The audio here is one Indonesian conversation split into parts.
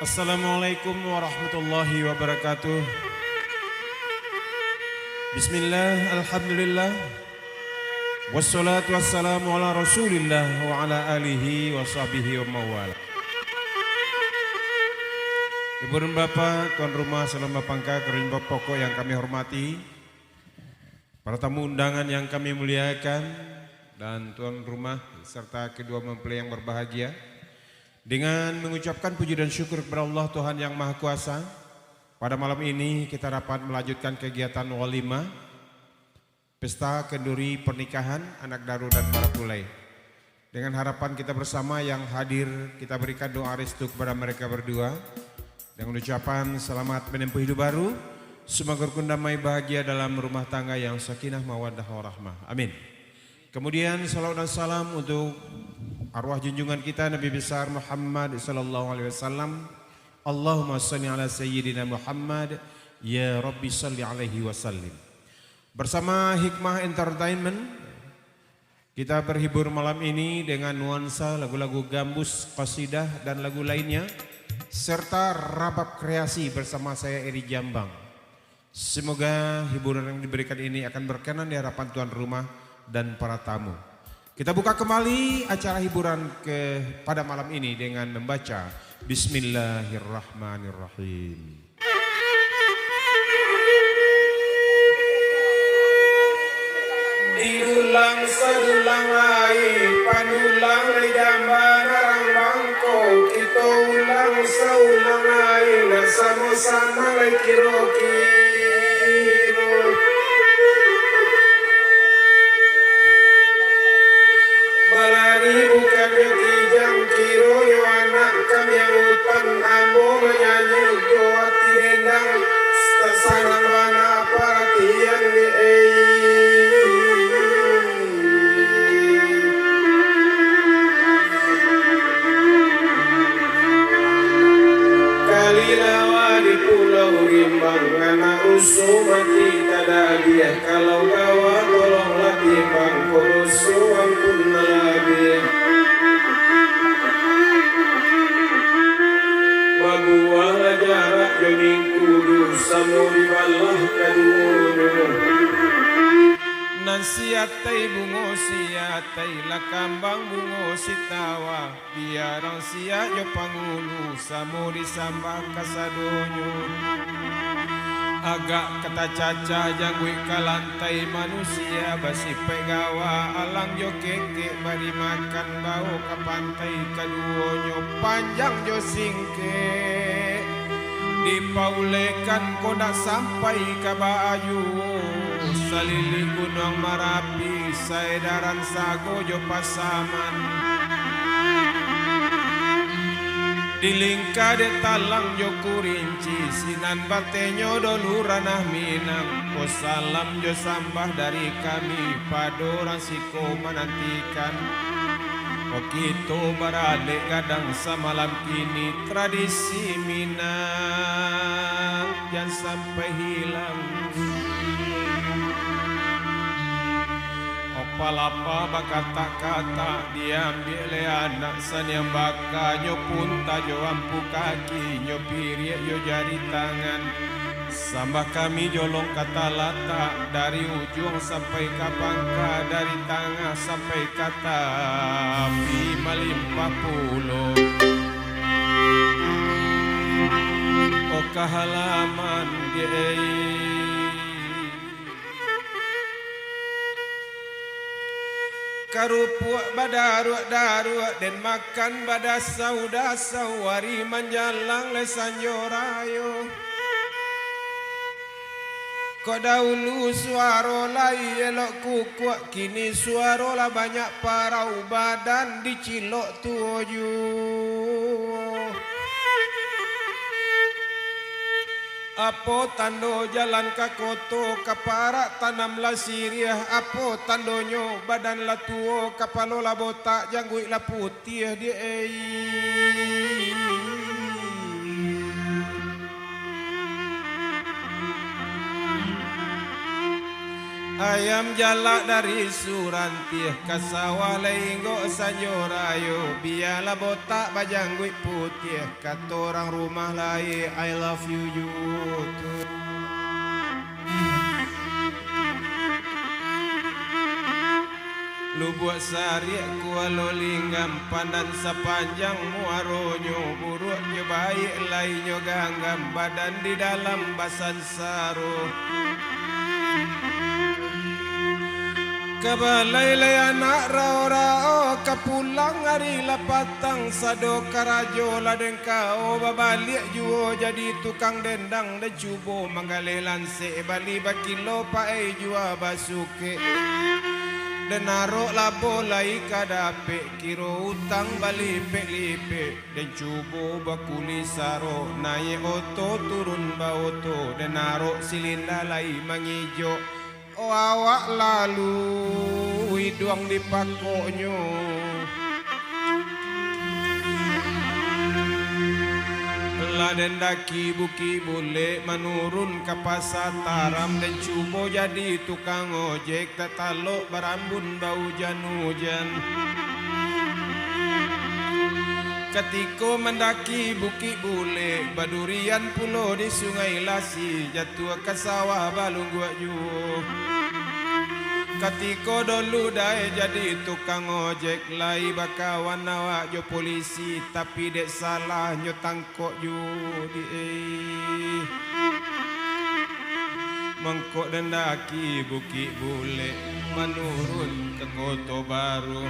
Assalamualaikum warahmatullahi wabarakatuh. Bismillah, alhamdulillah. Wassalatu wassalamu ala rasulillah wa ala alihi wa sahbihi wa mawala. Ibu dan bapak, tuan rumah, salam bapangka, kerimba pokok yang kami hormati, para tamu undangan yang kami muliakan, dan tuan rumah serta kedua mempelai yang berbahagia. Dengan mengucapkan puji dan syukur kepada Allah Tuhan yang Maha Kuasa, pada malam ini kita dapat melanjutkan kegiatan walimah, pesta kenduri pernikahan anak daru dan marapulai. Dengan harapan kita bersama yang hadir, kita berikan doa restu kepada mereka berdua. Dengan ucapan selamat menempuh hidup baru, semoga rukun damai bahagia dalam rumah tangga yang sakinah mawaddah warahmah. Amin. Kemudian salawat dan salam untuk arwah junjungan kita Nabi besar Muhammad sallallahu alaihi wasallam. Allahumma shalli ala sayyidina Muhammad, ya Rabbi shalli alaihi wasallim. Bersama Hikmah Entertainment, kita berhibur malam ini dengan nuansa lagu-lagu gambus, qasidah dan lagu lainnya, serta rabab kreasi bersama saya Eri Jambang. Semoga hiburan yang diberikan ini akan berkenan di hadapan tuan rumah dan para tamu. Kita buka kembali acara hiburan pada malam ini dengan membaca Bismillahirrahmanirrahim. Diulang sedulang ai panulang ridamban arang bangko kita ulang seulang ai na sama-sama kiro-kiro. Balari bukan betijang kiro yo anak kami yang hutan ambo menyanyi yo hati dendang tersanang mana perhatian di Kalilawa di pulau rimbang anak usuh mati tada dia kalau gawa tolonglah timbang kurusu ampun lagi baguah jarak joning kudu samu di balah kadunu nasiatai bungo siatai lakambang bungo sitawa biarang sia jo pangulu samu disambah kasadonyo agak kata caca jangui kalantai manusia basi pegawa alang jo keke bari makan bau ke pantai kaduonyo panjang jo singke dipaulekan kodak sampai ke Bayu salili gunung Marapi saedaran sago jo pasaman dilingka de talang jo kurinci sinan batenyo doluranah minang ko salam jo sambah dari kami padorang siko menantikan o kito barale gadang samalam kini tradisi Minang jangan sampai hilang. Palapa bakata-kata diambil anak sanyang baka nyo punta jo ampu kaki nyo pirie yo jari tangan sambah kami jolong kata lata dari ujung sampai ke pangka dari tengah sampai kata api melimpah pulau oh kehalaman gei karupuak badaruak daruak dan makan badas sauda sawari menjalang lesan jorayo kau dahulu suara lai elok kukuak kini suara lah banyak parau badan dicilok tuoju apo tando jalan kakoto kaparak tanam la siriah apo tandonyo badan la tuo kapalo la botak jangguik la putih di Ayam jalak dari Surantih kasawah lenggo sanyorayo biarlah botak bajangguit putih kata orang rumah lain I love you too. Lu buat sari kualo linggam pandan sepanjang muaronyo buruknya baik lainnya ganggam badan di dalam basan saru. Kabalay anak rao-rao kapulang hari lapatang sado karajo ladeng kau babalik juo jadi tukang dendang dan cubo manggalelan se bali bakilo pae jua basuke dan narok labo lai kadape kiro utang bali lipe dan cubo bakuli saro naye oto turun baoto dan narok silinda lai mangijo. Oh awak lalu hidung dipakoknyo laden daki buki boleh menurun ke pasar taram dan cubo jadi tukang ojek tatalok berambun bau hujan. Ketika mendaki bukit bule badurian pulau di sungai lasi jatuh ke sawah balung gua juo. Ketika dulu dai jadi tukang ojek lai bakawan awak jo polisi tapi dek salah nyo tangkok ju di mengkok dendaki bukit bule menurun ke Kota Baru.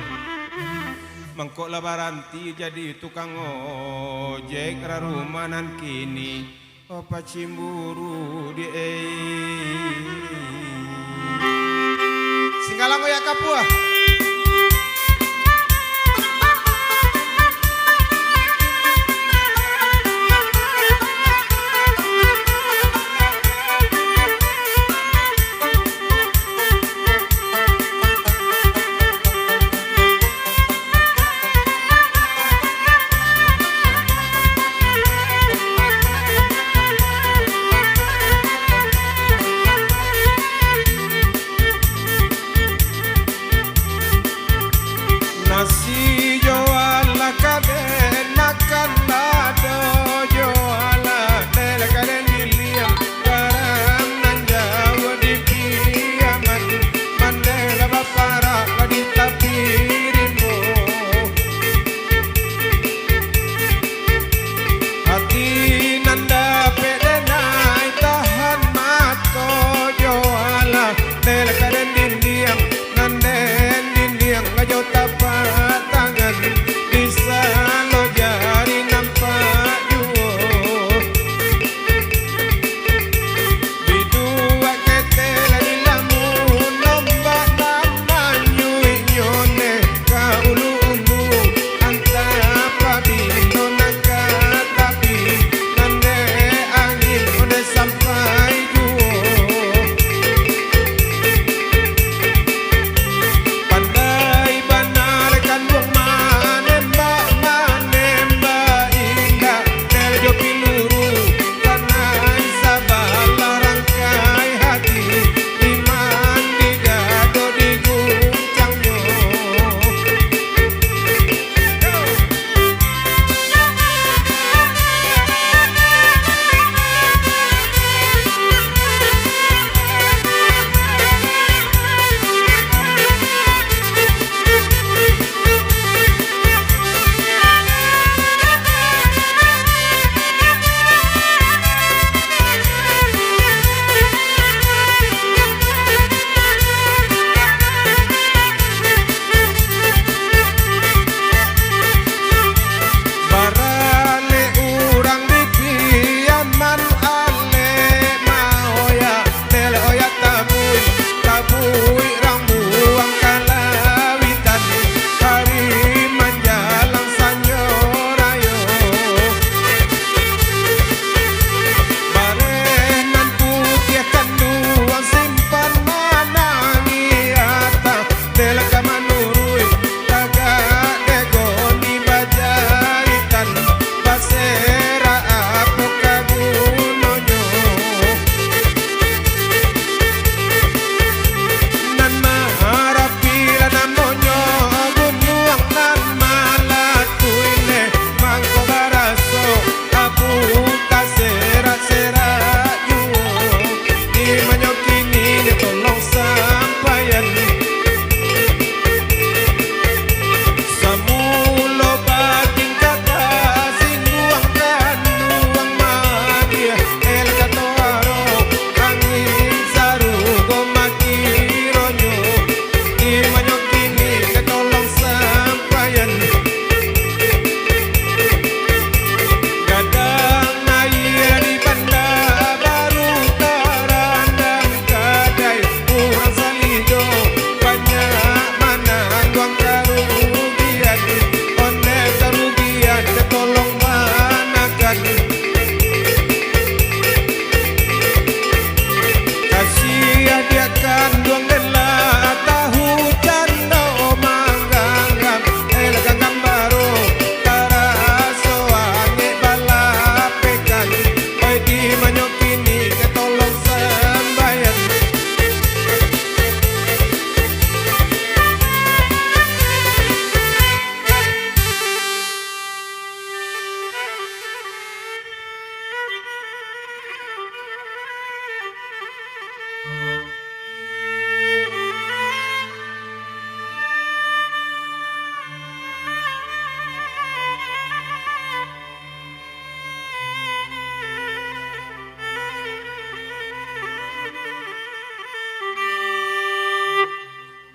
Mengkok lebaranti jadi tukang ojek rarumanan kini apa cimburu di Singgalang ya Kapua.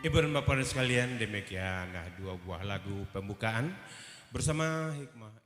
Ibu dan Bapak sekalian, demikian dua buah lagu pembukaan bersama hikmah